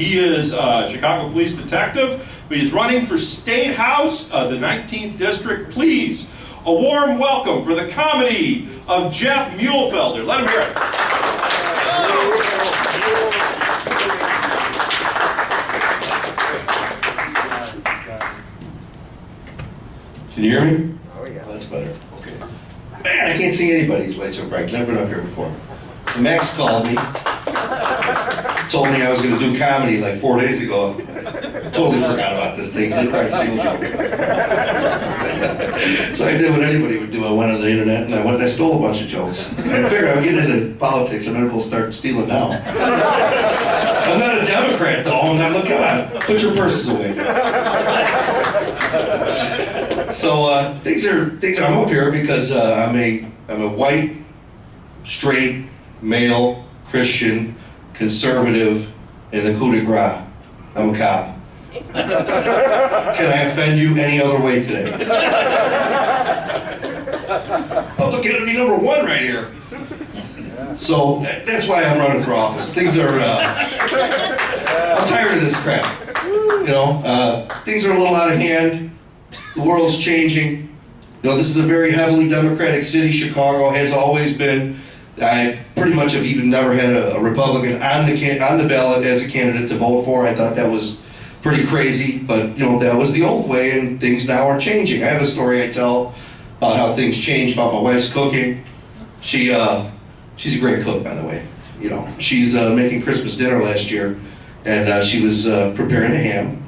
He is a Chicago police detective, but he's running for State House of the 19th District. Please, a warm welcome for the comedy of Jeff Muehlfelder. Let him hear it. Can you hear me? Oh yeah. Oh, that's better. Okay. Man, I can't see anybody. These lights are bright. Never been up here before. Max called me. Told me I was going to do comedy like 4 days ago. Totally forgot about this thing. Didn't write a single joke. So I did what anybody would do. I went on the internet and I stole a bunch of jokes. I figured I would get into politics. I might as well start stealing now. I'm not a Democrat though. I'm not. Look, come on. Put your purses away. So things are. I'm up here because I'm a white, straight, male, Christian, conservative, in the coup de grace. I'm a cop. Can I offend you any other way today? Oh, look at me, number one right here. So that's why I'm running for office. Things are. I'm tired of this crap. You know, things are a little out of hand. The world's changing. You know, this is a very heavily Democratic city. Chicago has always been. I pretty much have even never had a Republican on the ballot as a candidate to vote for. I thought that was pretty crazy, but you know, that was the old way, and things now are changing. I have a story I tell about how things changed, about my wife's cooking. She's a great cook, by the way. You know, she's making Christmas dinner last year, and she was preparing a ham,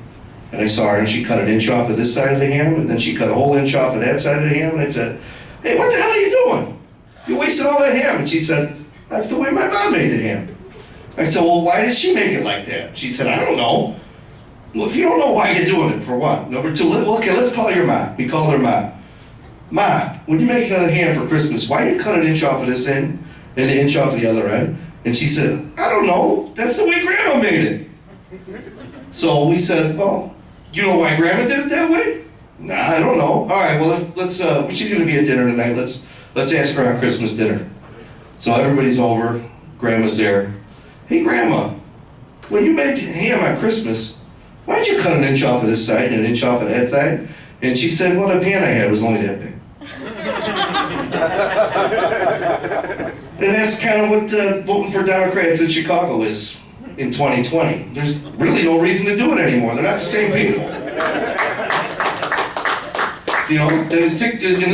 and I saw her, and she cut an inch off of this side of the ham, and then she cut a whole inch off of that side of the ham, and I said, "Hey, what the hell are you doing? You wasted all that ham." And she said, "That's the way my mom made the ham." I said, "Well, why did she make it like that?" She said, "I don't know." Well, if you don't know why you're doing it, for what? Number two, okay, let's call your mom. We called her mom. "Ma, when you make a ham for Christmas, why do you cut an inch off of this end and an inch off of the other end?" And she said, "I don't know. That's the way Grandma made it." So we said, "Well, you know why Grandma did it that way?" "Nah, I don't know." "All right, well, let's she's going to be at dinner tonight. Let's ask her on Christmas dinner." So everybody's over. Grandma's there. "Hey, Grandma, when you make ham on Christmas, why'd you cut an inch off of this side and an inch off of that side?" And she said, "Well, the pan I had was only that big." And that's kind of what voting for Democrats in Chicago is in 2020. There's really no reason to do it anymore. They're not the same people. You know, in the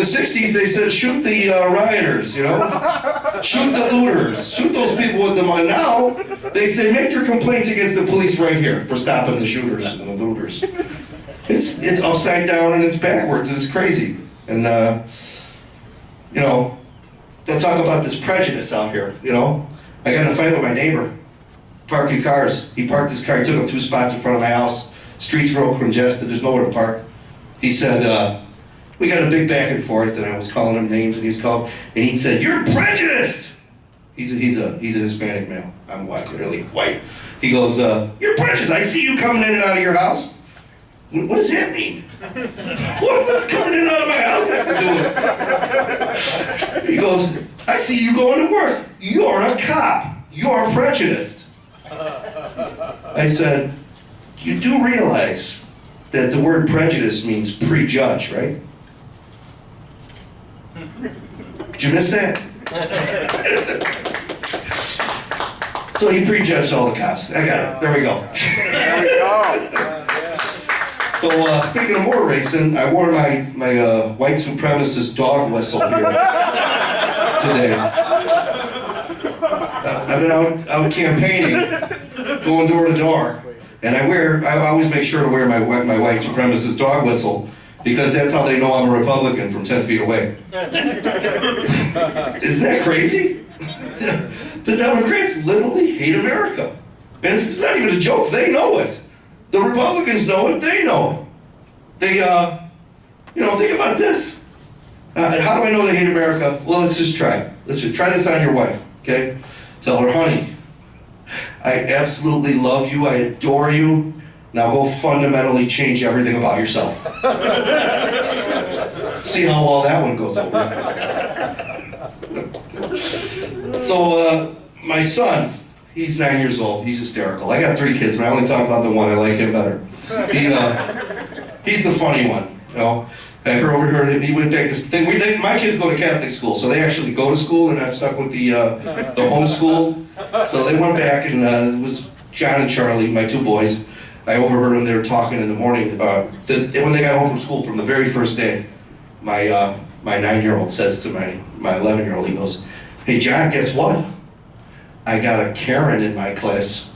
60s they said shoot the rioters, you know? Shoot the looters, shoot those people with the money. Now, they say make your complaints against the police right here for stopping the shooters and the looters. It's upside down and it's backwards and it's crazy. And, you know, they'll talk about this prejudice out here, you know? I got in a fight with my neighbor, parking cars. He parked his car, he took up 2 spots in front of my house. Streets were all congested, there's nowhere to park. He said, we got a big back and forth, and I was calling him names, and he said, "You're prejudiced." He's a Hispanic male. I'm white, clearly white. He goes, "You're prejudiced. I see you coming in and out of your house." What does that mean? What does coming in and out of my house have to do with it? He goes, "I see you going to work. You're a cop. You're prejudiced." I said, "You do realize that the word prejudice means prejudge, right?" Did you miss that? So he prejudged all the cops. I got it. There we go. There we go. So speaking of more racing, I wore my white supremacist dog whistle here today. I've been out campaigning, going door to door, and I always make sure to wear my white supremacist dog whistle, because that's how they know I'm a Republican from 10 feet away. Isn't that crazy? The Democrats literally hate America. And it's not even a joke, they know it. The Republicans know it, they know it. They, you know, think about this. How do I know they hate America? Well, let's just try. Let's just try this on your wife, okay? Tell her, "Honey, I absolutely love you, I adore you. Now go fundamentally change everything about yourself." See how well that one goes over. So my son, He's 9 years old. He's hysterical. I got 3 kids, but I only talk about the one. I like him better. He's the funny one, you know. I overheard him. He went back to my kids go to Catholic school, so they actually go to school. They're not stuck with the homeschool. So they went back, and it was John and Charlie, my 2 boys. I overheard them. They were talking in the morning. When they got home from school from the very first day, my 9-year-old says to my 11-year-old, he goes, "Hey John, guess what? I got a Karen in my class."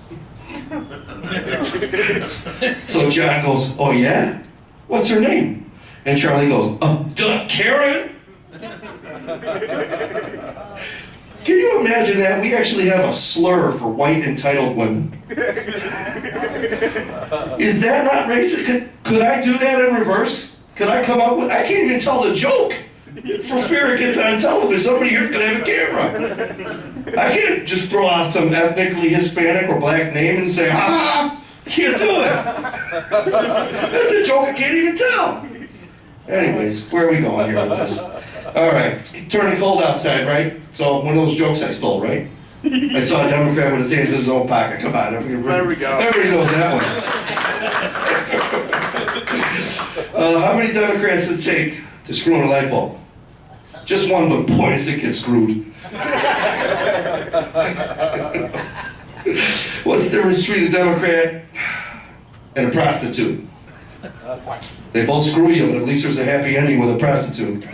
So John goes, "Oh yeah? What's her name?" And Charlie goes, "Duh, Karen?" Can you imagine that? We actually have a slur for white entitled women. Is that not racist? Could I do that in reverse? Could I come up with, I can't even tell the joke for fear it gets on television. Somebody here's gonna have a camera. I can't just throw out some ethnically Hispanic or black name and say, "Ha! Can't do it." That's a joke I can't even tell. Anyways, where are we going here with this? All right, it's turning cold outside, right? So one of those jokes I stole, right? I saw a Democrat with his hands in his own pocket. Come on, There we go. Everybody knows that one. How many Democrats does it take to screw in a light bulb? Just one, but boy, does it get screwed. What's the difference between a Democrat and a prostitute? They both screw you, but at least there's a happy ending with a prostitute.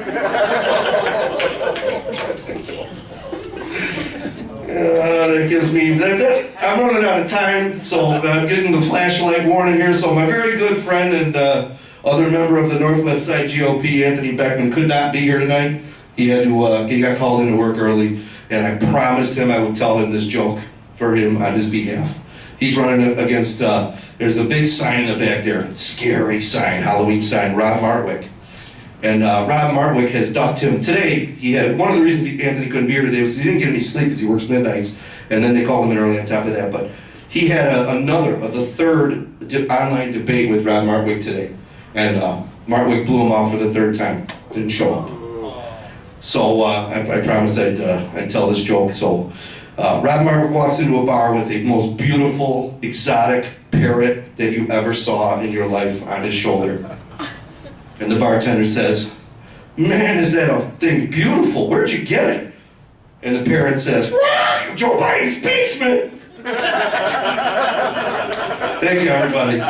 That gives me, I'm running out of time, so I'm getting the flashlight warning here. So my very good friend and other member of the Northwest Side GOP, Anthony Beckman, could not be here tonight. He got called into work early, and I promised him I would tell him this joke for him on his behalf. He's running against, there's a big sign in the back there, scary sign, Halloween sign, Rob Martwick. And Rob Martwick has ducked him. Today, he had, one of the reasons Anthony couldn't be here today was he didn't get any sleep because he works midnights, and then they called him in early on top of that. But he had the third online debate with Rob Martwick today. And Martwick blew him off for the 3rd time, didn't show up. So I promised I'd tell this joke. So Rob Martwick walks into a bar with the most beautiful, exotic parrot that you ever saw in your life on his shoulder. And the bartender says, "Man, is that a thing beautiful? Where'd you get it?" And the parrot says, "Joe Biden's basement." Thank you, everybody.